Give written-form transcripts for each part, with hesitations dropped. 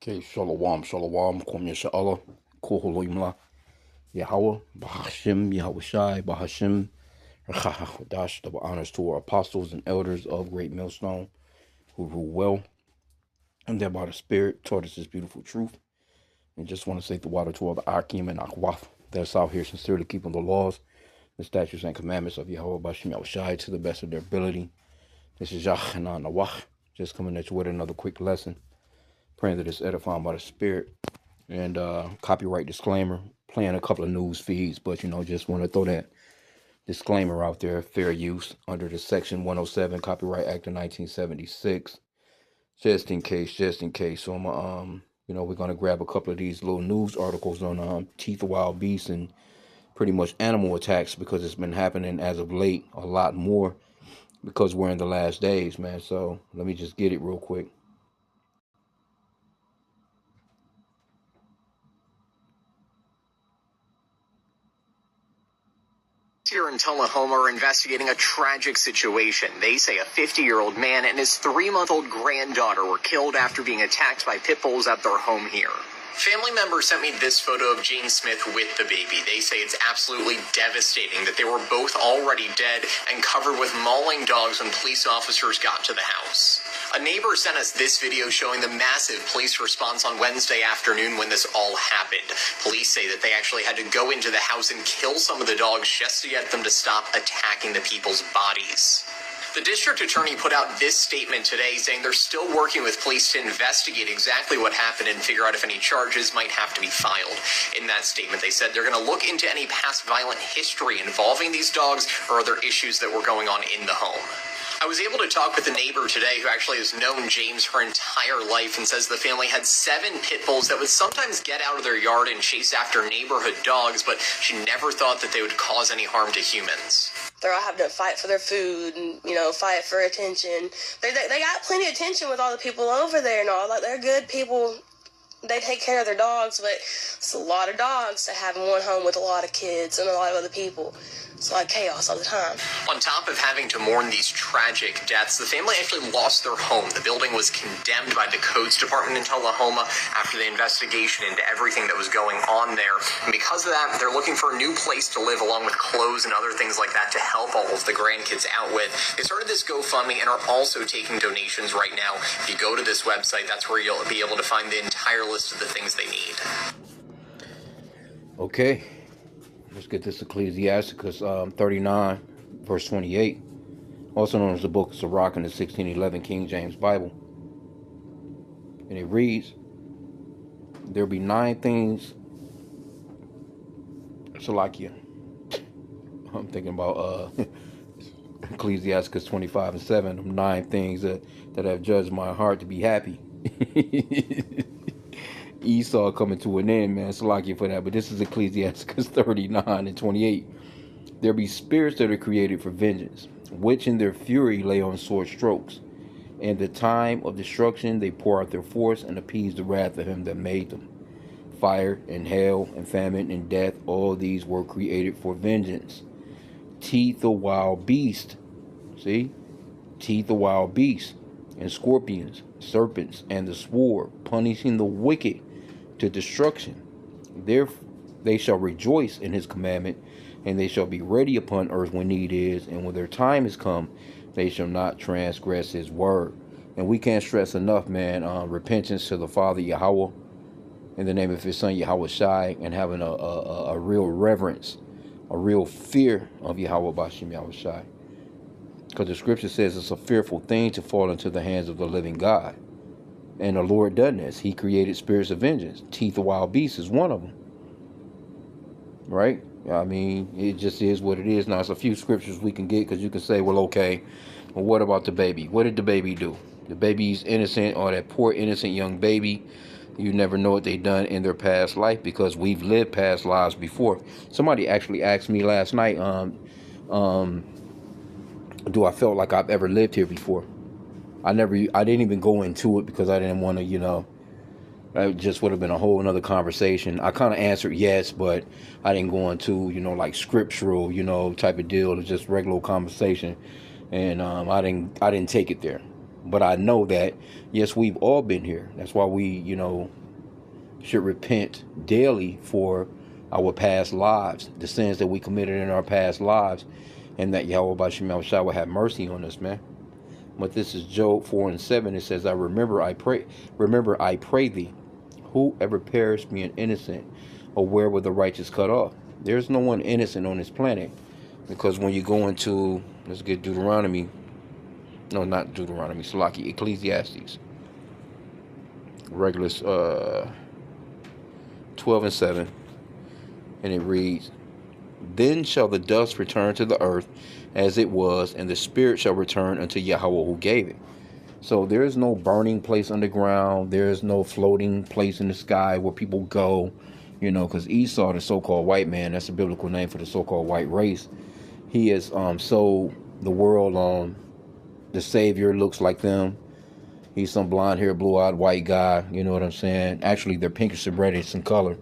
Okay, shalom, kum yasha'Allah, kuhulimla, Yahweh, Bahashim, Yahweh Shai, Bahashim, Dash, double honors to our apostles and elders of Great Millstone who rule well, and thereby the Spirit taught us this beautiful truth. And just want to say the water to all the H.I.M and Akwaf that's out here sincerely keeping the laws, the statutes, and commandments of Yahweh, Bahashim, Yahweh Shai to the best of their ability. This is Yahhanan Nawach, just coming at you with another quick lesson. Praying that it's edifying by the Spirit. And copyright disclaimer, playing a couple of news feeds, but just want to throw that disclaimer out there. Fair use under the Section 107 Copyright Act of 1976, just in case. So I'm we're gonna grab a couple of these little news articles on teeth of wild beasts and pretty much animal attacks, because it's been happening as of late a lot more because we're in the last days, man. So let me just get it real quick. Here in Tullahoma are investigating a tragic situation. They say a 50-year-old man and his 3-month-old granddaughter were killed after being attacked by pit bulls at their home here. Family members sent me this photo of Jane Smith with the baby. They say it's absolutely devastating that they were both already dead and covered with mauling dogs when police officers got to the house. A neighbor sent us this video showing the massive police response on Wednesday afternoon when this all happened. Police say that they actually had to go into the house and kill some of the dogs just to get them to stop attacking the people's bodies. The district attorney put out this statement today saying they're still working with police to investigate exactly what happened and figure out if any charges might have to be filed. In that statement, they said they're going to look into any past violent history involving these dogs or other issues that were going on in the home. I was able to talk with a neighbor today who actually has known James her entire life and says the family had 7 pit bulls that would sometimes get out of their yard and chase after neighborhood dogs, but she never thought that they would cause any harm to humans. They're all having to fight for their food and, fight for attention. They got plenty of attention with all the people over there and all. Like, they're good people. They take care of their dogs, but it's a lot of dogs to have in one home with a lot of kids and a lot of other people. It's like chaos all the time. On top of having to mourn these tragic deaths, the family actually lost their home. The building was condemned by the codes department in Tullahoma after the investigation into everything that was going on there. And because of that, they're looking for a new place to live along with clothes and other things like that to help all of the grandkids out with. They started this GoFundMe and are also taking donations right now. If you go to this website, that's where you'll be able to find the entire list of the things they need. Okay. Let's get this Ecclesiasticus 39, verse 28, also known as the Book of Sirach in the 1611 King James Bible. And it reads, "There be 9 things," Salakia. I'm thinking about Ecclesiasticus 25 and 7, 9 things that have judged my heart to be happy. Esau coming to an end, man. Salakia for that. But this is Ecclesiasticus 39 and 28. "There be spirits that are created for vengeance, which in their fury lay on sword strokes. And the time of destruction they pour out their force and appease the wrath of him that made them. Fire and hail and famine and death, all these were created for vengeance. Teeth of wild beast." See? Teeth of wild beasts and scorpions, serpents, and the sword, punishing the wicked to destruction. Therefore they shall rejoice in his commandment, and they shall be ready upon earth when need is, and when their time is come, they shall not transgress his word. And we can't stress enough, man, repentance to the Father Yahweh in the name of his Son Yahweh Shai, and having a real reverence, a real fear of Yahweh Bashim Yahweh Shai. Because the scripture says it's a fearful thing to fall into the hands of the living God. And the Lord done this. He created spirits of vengeance. Teeth of wild beasts is one of them. Right? I mean, it just is what it is. Now, it's a few scriptures we can get, because you can say, well, okay, well, what about the baby? What did the baby do? The baby's innocent, or that poor innocent young baby. You never know what they done in their past life, because we've lived past lives before. Somebody actually asked me last night, do I feel like I've ever lived here before? I didn't even go into it because I didn't want to, that just would have been a whole another conversation. I kind of answered yes, but I didn't go into, like scriptural, type of deal. It's just regular conversation. And I didn't take it there. But I know that, yes, we've all been here. That's why we, should repent daily for our past lives, the sins that we committed in our past lives, and that Yahweh Bashim Shah will have mercy on us, man. But this is Job 4:7. It says, remember, I pray thee, whoever perished me an innocent, or where were the righteous cut off? There's no one innocent on this planet. Because when you go into, let's get Deuteronomy, no, not Deuteronomy, Salaki, Ecclesiastes, Regulus 12:7, and it reads, then shall the dust return to the earth as it was, and the spirit shall return unto Yahweh who gave it. So there is no burning place underground. There is no floating place in the sky where people go, because Esau, the so-called white man, that's a biblical name for the so-called white race. He has sold the world the Savior looks like them. He's some blonde-haired, blue-eyed white guy. You know what I'm saying? Actually, they're pinkish and reddish in color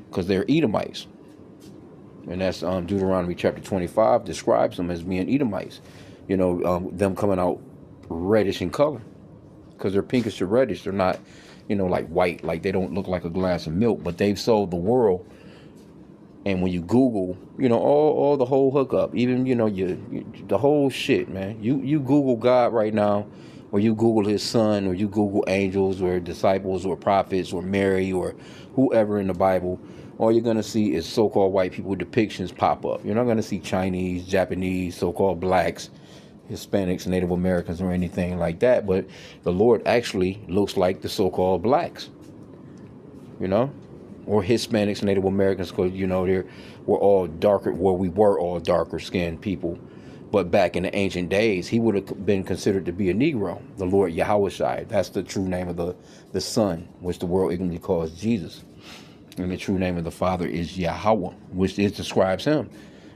because they're Edomites. And that's Deuteronomy chapter 25 describes them as being Edomites. Them coming out reddish in color because they're pinkish to reddish. They're not, like white. Like they don't look like a glass of milk. But they've sold the world. And when you Google, all the whole hookup, even the whole shit, man. You Google God right now, or you Google His Son, or you Google angels, or disciples, or prophets, or Mary, or whoever in the Bible. All you're going to see is so-called white people depictions pop up. You're not going to see Chinese, Japanese, so-called blacks, Hispanics, Native Americans, or anything like that. But the Lord actually looks like the so-called blacks, or Hispanics, Native Americans, because, we're all darker, we were all darker skinned people. But back in the ancient days, he would have been considered to be a Negro, the Lord Yahweh. That's the true name of the Son, which the world ignorantly calls Jesus. And the true name of the Father is Yahweh, which it describes him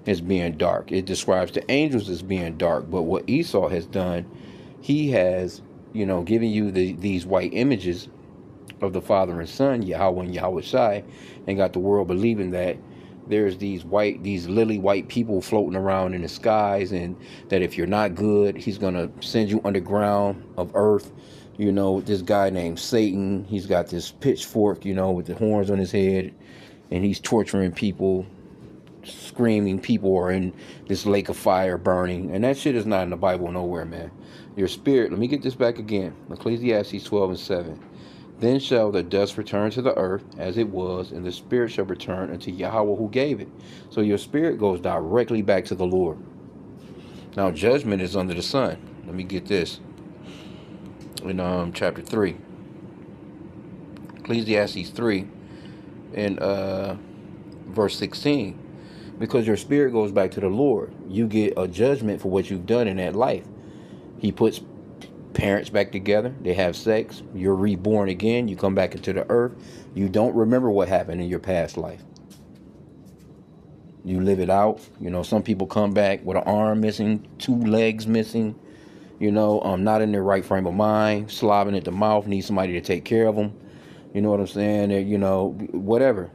as being dark. It describes the angels as being dark. But what Esau has done, he has, given you these white images of the Father and Son, Yahweh and Yahweh Shai, and got the world believing that there's these lily white people floating around in the skies, and that if you're not good, he's going to send you underground of earth. This guy named Satan, he's got this pitchfork, with the horns on his head, and he's torturing people, screaming people are in this lake of fire burning. And that shit is not in the Bible nowhere, man. Your spirit, let me get this back again. Ecclesiastes 12:7. Then shall the dust return to the earth as it was, and the spirit shall return unto Yahweh who gave it. So your spirit goes directly back to the Lord. Now judgment is under the sun. Let me get this. In chapter 3, Ecclesiastes 3, and verse 16, because your spirit goes back to the Lord, you get a judgment for what you've done in that life. He puts parents back together, they have sex, you're reborn again, you come back into the earth, you don't remember what happened in your past life. You live it out. Some people come back with an arm missing, 2 legs missing, not in their right frame of mind, slobbing at the mouth, need somebody to take care of them. You know what I'm saying? Whatever.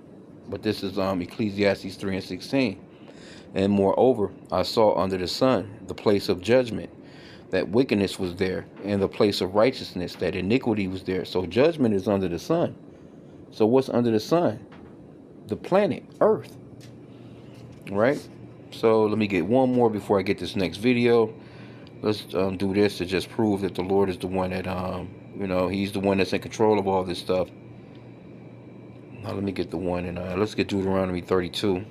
But this is Ecclesiastes 3:16. And moreover, I saw under the sun the place of judgment, that wickedness was there, and the place of righteousness, that iniquity was there. So judgment is under the sun. So what's under the sun? The planet, Earth. Right? So let me get one more before I get this next video. Let's do this to just prove that the Lord is the one that, he's the one that's in control of all this stuff. Now let me get the one, and let's get Deuteronomy 39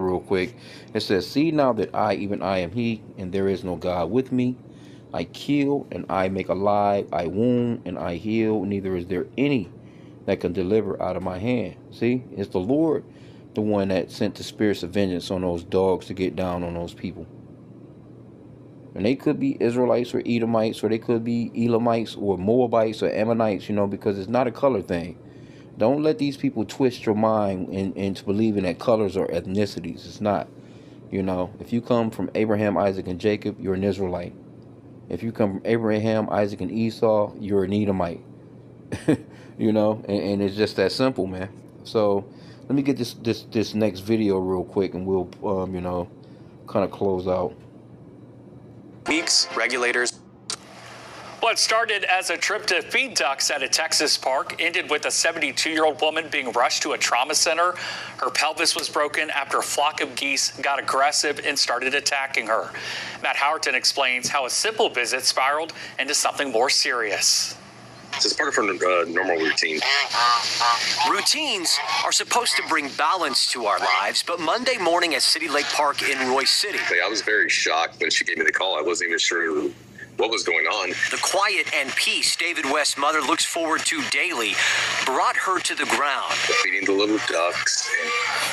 real quick. It says, see now that I, even I am he, and there is no God with me. I kill, and I make alive. I wound, and I heal. Neither is there any that can deliver out of my hand. See, it's the Lord, the one that sent the spirits of vengeance on those dogs to get down on those people. And they could be Israelites or Edomites, or they could be Elamites or Moabites or Ammonites, because it's not a color thing. Don't let these people twist your mind into believing that colors are ethnicities. It's not. If you come from Abraham, Isaac, and Jacob, you're an Israelite. If you come from Abraham, Isaac, and Esau, you're an Edomite. And it's just that simple, man. So let me get this next video real quick, and we'll kind of close out. weeks. Regulators. What started as a trip to feed ducks at a Texas park ended with a 72-year-old woman being rushed to a trauma center. Her pelvis was broken after a flock of geese got aggressive and started attacking her. Matt Howerton explains how a simple visit spiraled into something more serious. It's part of her normal routine. Routines are supposed to bring balance to our lives, but Monday morning at City Lake Park in Roy City, I was very shocked when she gave me the call. I wasn't even sure what was going on. the quiet and peace David West's mother looks forward to daily brought her to the ground. Feeding the little ducks,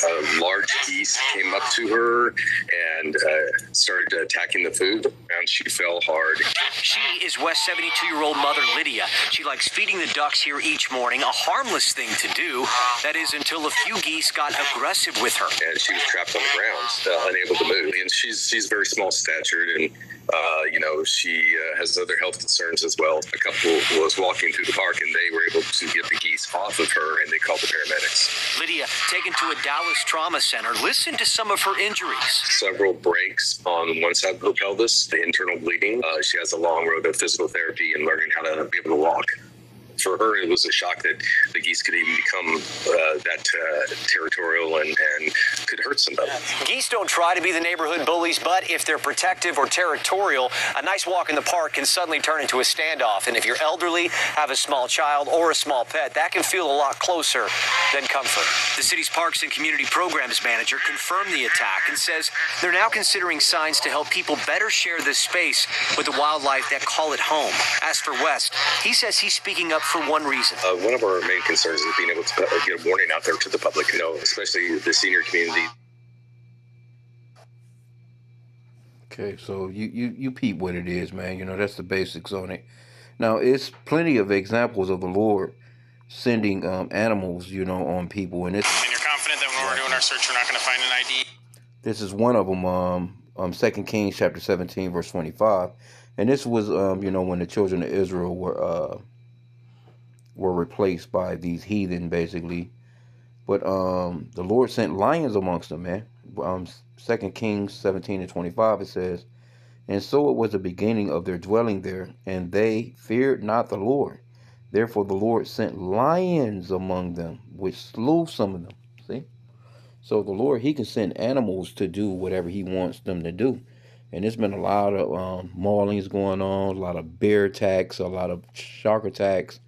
and large geese came up to her and started attacking the food, and she fell hard. She is West's 72-year-old mother, Lydia. She likes feeding the ducks here each morning, a harmless thing to do. That is until a few geese got aggressive with her. And she was trapped on the ground, unable to move. And she's very small statured, and she has other health concerns as well. A couple was walking through the park, and they were able to get the geese off of her, and they called the paramedics. Lydia, taken to a Dallas trauma center, listen to some of her injuries. Several breaks on one side of her pelvis, the internal bleeding. She has a long road of physical therapy and learning how to be able to walk. For her, it was a shock that the geese could even become that territorial and could hurt somebody. Geese don't try to be the neighborhood bullies, but if they're protective or territorial, a nice walk in the park can suddenly turn into a standoff. And if you're elderly, have a small child or a small pet, that can feel a lot closer than comfort. The city's Parks and Community Programs manager confirmed the attack and says they're now considering signs to help people better share this space with the wildlife that call it home. As for West, he says he's speaking up for one reason. One of our main concerns is being able to get a warning out there to the public, especially the senior community. Okay, so you peep what it is, man. That's the basics on it. Now, it's plenty of examples of the Lord sending animals, on people, and And you're confident that when we're doing our search, we're not going to find an ID? this is one of them. 2 Kings chapter 17 verse 25, and this was when the children of Israel were replaced by these heathen, basically. But the Lord sent lions amongst them, man. 2 Kings 17 and 25, it says, and so it was the beginning of their dwelling there, and they feared not the Lord. Therefore the Lord sent lions among them, which slew some of them. See? So the Lord, he can send animals to do whatever he wants them to do. And there's been a lot of maulings going on, a lot of bear attacks, a lot of shark attacks,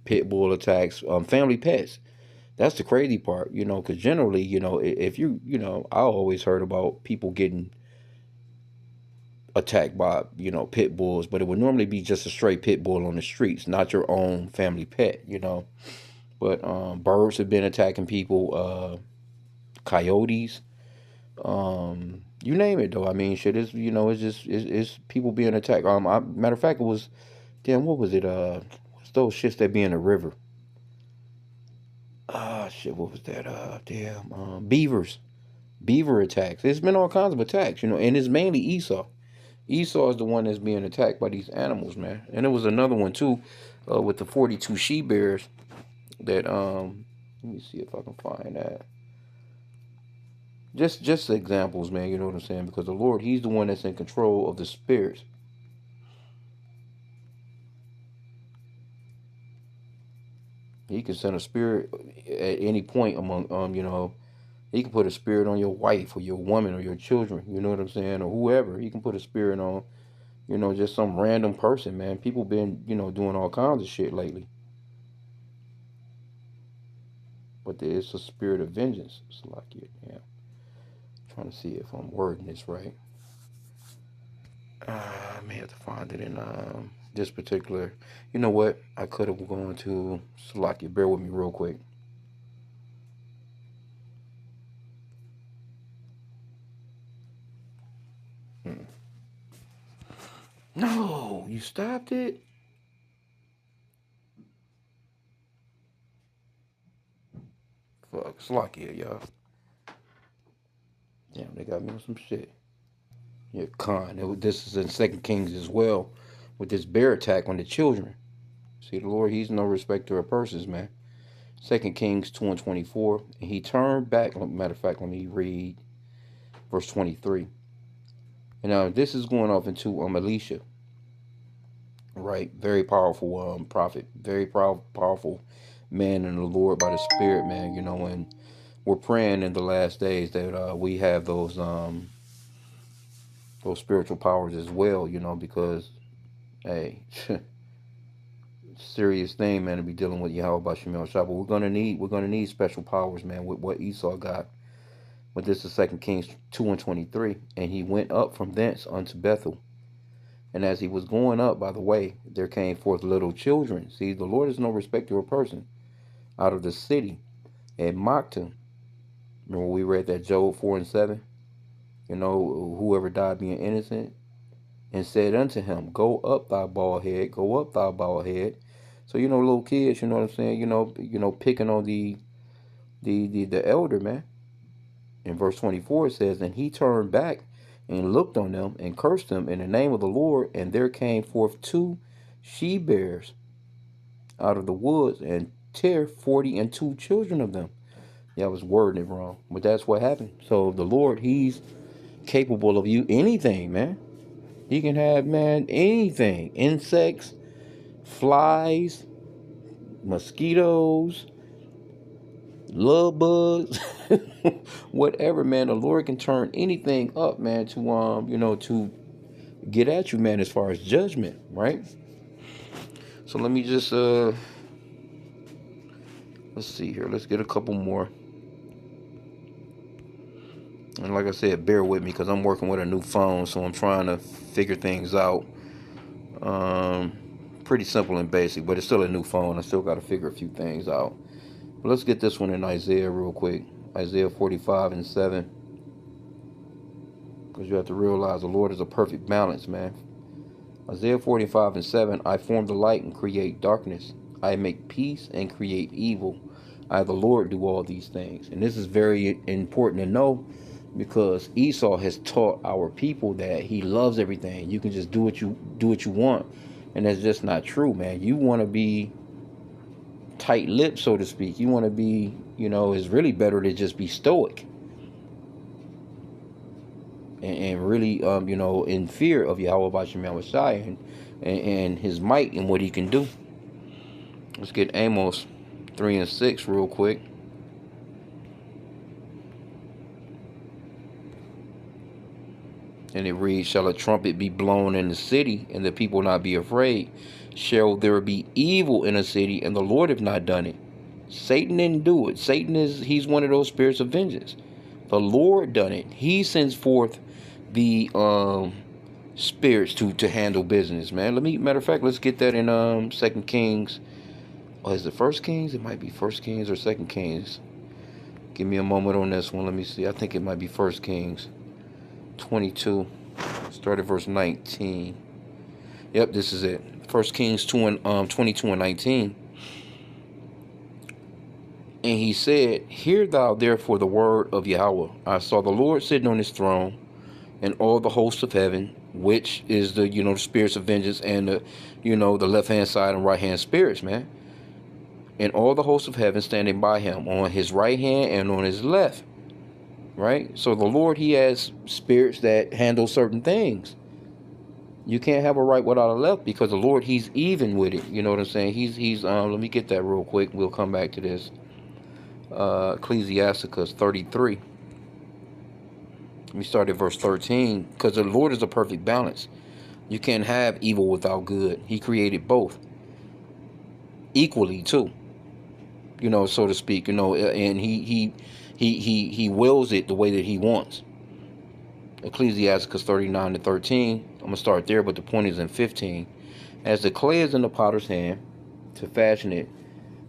pit bull attacks, family pets. That's the crazy part, because generally, if I always heard about people getting attacked by, pit bulls, but it would normally be just a straight pit bull on the streets, not your own family pet, But birds have been attacking people, coyotes, you name it, though. I mean, shit, it's, it's people being attacked. Matter of fact, it was, what was it? What's those shits that be in the river? Shit, what was that? Beavers. Beaver attacks. There's been all kinds of attacks, and it's mainly Esau. Esau is the one that's being attacked by these animals, man. And there was another one, too, with the 42 she-bears that, let me see if I can find that. Just examples, man, you know what I'm saying? Because the Lord, he's the one that's in control of the spirits. He can send a spirit at any point among, he can put a spirit on your wife or your woman or your children, you know what I'm saying? Or whoever. He can put a spirit on, just some random person, man. People been, doing all kinds of shit lately. But it's a spirit of vengeance. It's like it, yeah. Trying to see if I'm wording this right. I may have to find it in this particular. You know what? I could have gone to Salakia. Bear with me real quick. No, you stopped it. Fuck, Salakia, y'all. Damn, they got me on some shit. Yeah, this is in 2 Kings as well, with this bear attack on the children. See, the Lord, he's no respecter of persons, man. 2 Kings 2 and 24. And he turned back. Matter of fact, let me read verse 23. And now this is going off into Elisha, right? Very powerful prophet, very powerful man in the Lord by the Spirit, man. You know, and we're praying in the last days that we have those spiritual powers as well. You know, because hey, serious thing, man, to be dealing with Yahweh Bashim Shah. But we're gonna need special powers, man, with what Esau got. But this is 2 Kings 2:23, and he went up from thence unto Bethel. And as he was going up by the way, there came forth little children. See, the Lord is no respecter of person. Out of the city, and mocked him. Remember we read that Job 4:7. You know, whoever died being innocent, and said unto him, "Go up, thy bald head. Go up, thy bald head." So you know, little kids. You know what I'm saying? Picking on the elder man. In verse 24 it says, "And he turned back and looked on them and cursed them in the name of the Lord. And there came forth 2 she-bears out of the woods, and tear 42 children of them." Yeah, I was wording it wrong, but that's what happened. So the Lord, He's capable of you anything, man. He can have, man, anything: insects, flies, mosquitoes, love bugs, whatever, man. The Lord can turn anything up, man, to get at you, man, as far as judgment, right? So let me just let's see here. Let's get a couple more. And like I said, bear with me because I'm working with a new phone, so I'm trying to figure things out. Um, Pretty simple and basic, but it's still a new phone. I still got to figure a few things out. But let's get this one in Isaiah real quick. Isaiah 45:7. Because you have to realize the Lord is a perfect balance, man. Isaiah 45:7. I form the light and create darkness. I make peace and create evil. I, the Lord, do all these things. And this is very important to know, because Esau has taught our people that he loves everything. You can just do what you want, and that's just not true, man. You want to be tight-lipped, so to speak. You want to be, it's really better to just be stoic and really, in fear of Yahweh Bashim Messiah and His might and what He can do. Let's get Amos 3:6 real quick. And it reads, "Shall a trumpet be blown in the city, and the people not be afraid? Shall there be evil in a city, and the Lord have not done it?" Satan didn't do it. He's one of those spirits of vengeance. The Lord done it. He sends forth the spirits to handle business, man. Matter of fact, let's get that in 2 Kings. Oh, is it 1 Kings? It might be 1 Kings or 2 Kings. Give me a moment on this one. Let me see. I think it might be 1 Kings 22. Start at verse 19. Yep, this is it. 1 Kings 22 and 19. "And he said, Hear thou therefore the word of Yahweh. I saw the Lord sitting on his throne, and all the hosts of heaven," which is the spirits of vengeance, and the left hand side and right hand spirits, man. "And all the hosts of heaven standing by him, on his right hand and on his left." Right? So the Lord, He has spirits that handle certain things. You can't have a right without a left, because the Lord, He's even with it. You know what I'm saying? He's let me get that real quick. We'll come back to this. Ecclesiasticus 33. Let me start at verse 13. "Because the Lord is a perfect balance. You can't have evil without good. He created both equally too. So to speak. And He wills it the way that He wants. Ecclesiasticus 39:13. I'm going to start there, but the point is in 15. "As the clay is in the potter's hand, to fashion it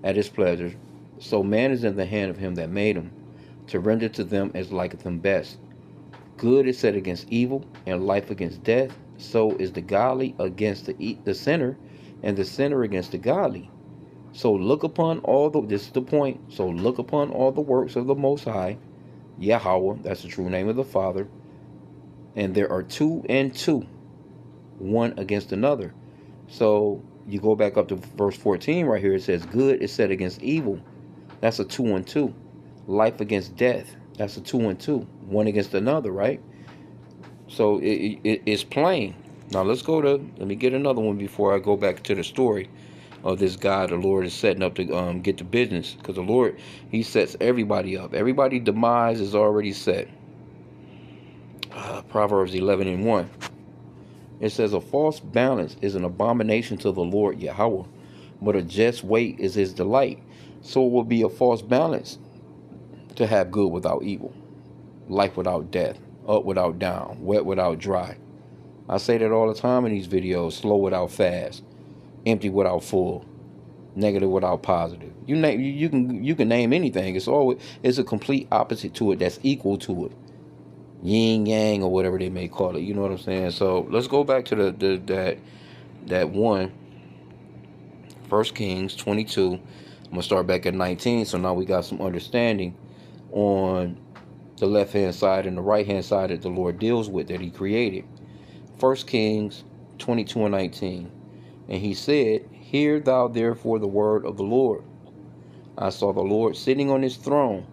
at his pleasure, so man is in the hand of him that made him, to render to them as liketh them best. Good is set against evil, and life against death. So is the godly against the sinner, and the sinner against the godly. So look upon this is the point. So look upon all the works of the Most High, Yahweh," that's the true name of the Father, "and there are 2 and 2, one against another." So you go back up to verse 14 right here. It says, "Good is set against evil." That's a 2 and 2. "Life against death." That's a 2 and 2, one against another, right? So it's plain. Now let's go to, let me get another one before I go back to the story of this guy the Lord is setting up to get the business. Because the Lord, he sets everybody up. Everybody's demise is already set. Proverbs 11:1. It says, a false balance is an abomination to the Lord Yahweh, but a just weight is his delight. So it will be a false balance to have good without evil, life without death, up without down, wet without dry. I say that all the time in these videos: slow without fast, empty without full, negative without positive. You can name anything. It's a complete opposite to it that's equal to it. Yin yang or whatever they may call it. You know what I'm saying? So let's go back to that one. 1 Kings 22. I'm gonna start back at 19. So now we got some understanding on the left hand side and the right hand side that the Lord deals with, that he created. 1 Kings 22:19. And he said, hear thou therefore the word of the Lord. I saw the Lord sitting on his throne,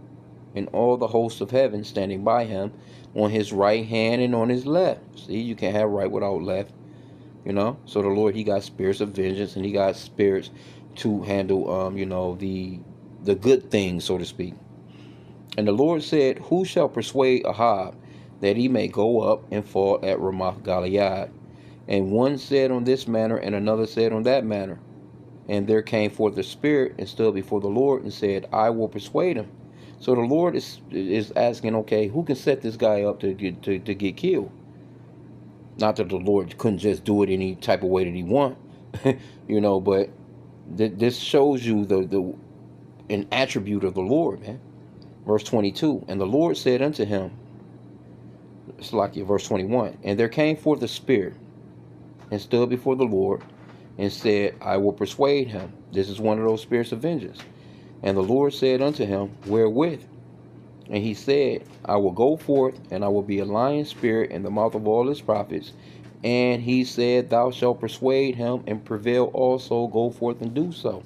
and all the hosts of heaven standing by him, on his right hand and on his left. See, you can't have right without left, you know. So the Lord, he got spirits of vengeance, and he got spirits to handle the good things, so to speak. And the Lord said, who shall persuade Ahab that he may go up and fall at Ramoth Gilead? And one said on this manner, and another said on that manner. And there came forth the spirit and stood before the Lord and said, I will persuade him. So the Lord is asking, okay, who can set this guy up to get killed? Not that the Lord couldn't just do it any type of way that he want, but this shows you an attribute of the Lord, man. Verse 22, and the Lord said unto him, it's like verse 21, and there came forth the spirit and stood before the Lord and said, I will persuade him. This is one of those spirits of vengeance. And the Lord said unto him, wherewith? And he said, I will go forth, and I will be a lion spirit in the mouth of all his prophets. And he said, thou shalt persuade him and prevail also, go forth and do so.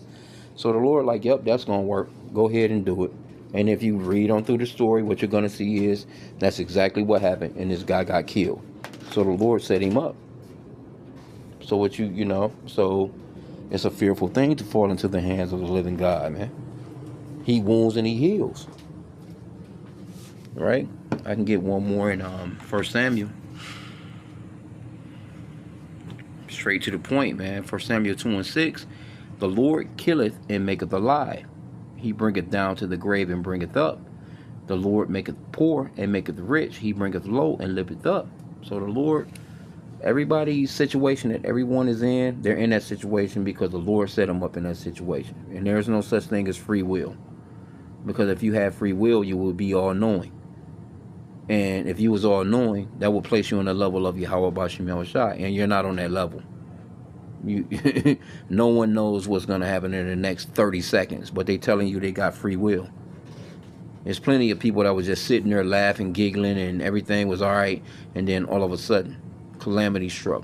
So the Lord like, yep, that's going to work. Go ahead and do it. And if you read on through the story, what you're going to see is that's exactly what happened. And this guy got killed. So the Lord set him up. So so it's a fearful thing to fall into the hands of the living God, man. He wounds and he heals. Right? I can get one more in 1 Samuel. Straight to the point, man. 1 Samuel 2:6. The Lord killeth and maketh alive. He bringeth down to the grave and bringeth up. The Lord maketh poor and maketh rich. He bringeth low and lifteth up. So the Lord, everybody's situation that everyone is in, they're in that situation because the Lord set them up in that situation. And there's no such thing as free will. Because if you have free will, you will be all-knowing. And if you was all-knowing, that will place you on the level of Yahweh Bashim Yahushua. And you're not on that level. No one knows what's going to happen in the next 30 seconds. But they telling you they got free will. There's plenty of people that was just sitting there laughing, giggling, and everything was all right. And then all of a sudden, calamity struck.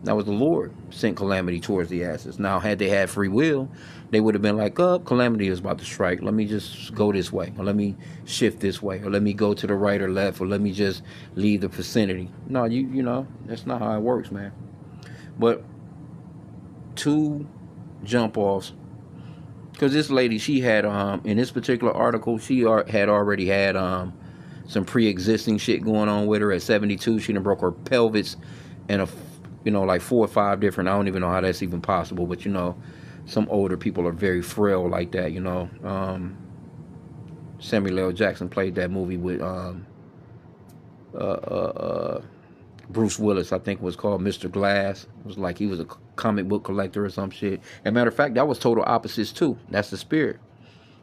That was the Lord sent calamity towards the asses. Now, had they had free will, they would have been like, oh, calamity is about to strike. Let me just go this way. Or let me shift this way. Or let me go to the right or left. Or let me just leave the vicinity. No, you know, that's not how it works, man. But 2 jump offs. Because this lady, she had, in this particular article, she had already had some pre-existing shit going on with her. At 72, she done broke her pelvis and like 4 or 5 different, I don't even know how that's even possible, but some older people are very frail like that, Samuel L. Jackson played that movie with Bruce Willis, I think it was called Mr. Glass. It was like he was a comic book collector or some shit. As a matter of fact, that was total opposites too. That's the spirit.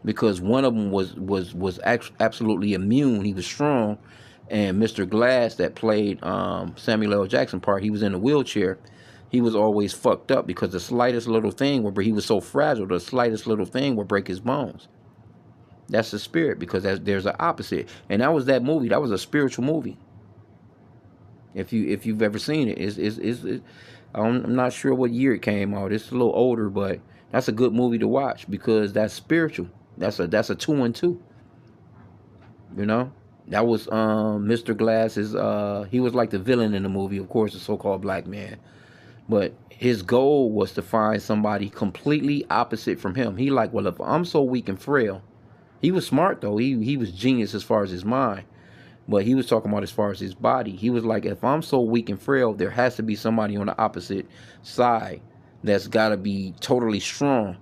Because one of them was absolutely immune. He was strong. And Mr. Glass that played Samuel L. Jackson part, he was in a wheelchair. He was always fucked up because the slightest little thing, he was so fragile, the slightest little thing would break his bones. That's the spirit, because there's an opposite. And that was that movie. That was a spiritual movie. If you've ever seen it, I'm not sure what year it came out. It's a little older, but that's a good movie to watch because that's spiritual. That's a 2 and 2. That was Mr. Glass's. He was like the villain in the movie, of course, the so-called black man. But his goal was to find somebody completely opposite from him. He like, well, if I'm so weak and frail, he was smart though. He was genius as far as his mind, but he was talking about as far as his body. He was like, if I'm so weak and frail, there has to be somebody on the opposite side that's got to be totally strong.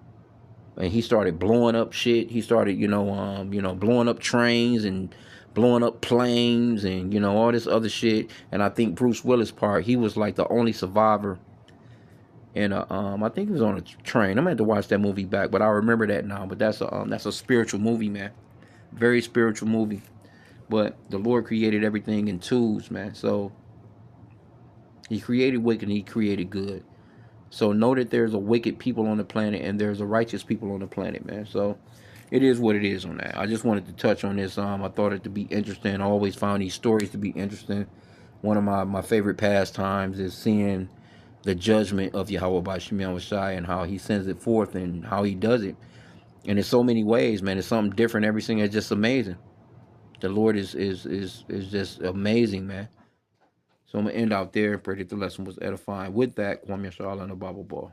And he started blowing up shit. He started, blowing up trains and blowing up planes and all this other shit. And I think Bruce Willis part, he was like the only survivor. And I think he was on a train. I'm gonna have to watch that movie back, but I remember that now. But that's a spiritual movie, man. Very spiritual movie. But the Lord created everything in twos, man. So He created wicked and He created good. So know that there's a wicked people on the planet and there's a righteous people on the planet, man. So it is what it is on that. I just wanted to touch on this. I thought it to be interesting. I always found these stories to be interesting. One of my favorite pastimes is seeing the judgment of Yahweh by Shemiah Shai and how He sends it forth and how He does it. And in so many ways, man, it's something different every single. It's just amazing. The Lord is just amazing, man. So I'm gonna end out there. Pray that the lesson was edifying. With that, Kwame Yashar and the Bible Ball.